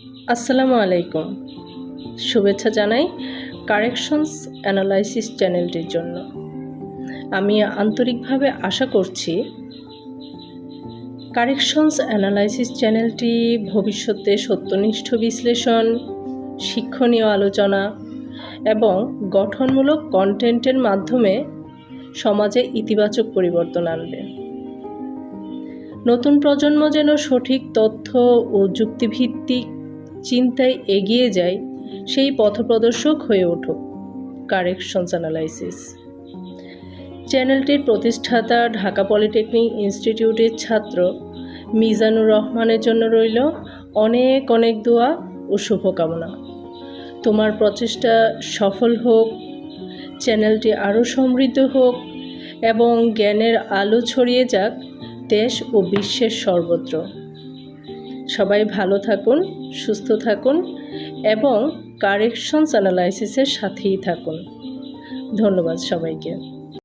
আসসালামু আলাইকুম। শুভেচ্ছা জানাই কারেকশনস অ্যানালাইসিস চ্যানেলটির জন্য। আমি আন্তরিকভাবে আশা করছি কারেকশনস অ্যানালাইসিস চ্যানেলটি ভবিষ্যতে সত্যনিষ্ঠ বিশ্লেষণ, শিক্ষণীয় আলোচনা এবং গঠনমূলক কন্টেন্টের মাধ্যমে সমাজে ইতিবাচক পরিবর্তন আনবে। নতুন প্রজন্ম যেন সঠিক তথ্য ও যুক্তিভিত্তিক চিন্তায় এগিয়ে যায়, সেই পথপ্রদর্শক হয়ে উঠুক কারেকশনস অ্যানালাইসিস। চ্যানেলটির প্রতিষ্ঠাতা ঢাকা পলিটেকনিক ইনস্টিটিউটের ছাত্র মিজানুর রহমানের জন্য রইল অনেক অনেক দোয়া ও শুভকামনা। তোমার প্রচেষ্টা সফল হোক, চ্যানেলটি আরও সমৃদ্ধ হোক এবং জ্ঞানের আলো ছড়িয়ে যাক দেশ ও বিশ্বের সর্বত্র। সবাই ভালো থাকুন, সুস্থ থাকুন এবং কারেকশনস অ্যানালাইসিসের সাথেই থাকুন। ধন্যবাদ সবাইকে।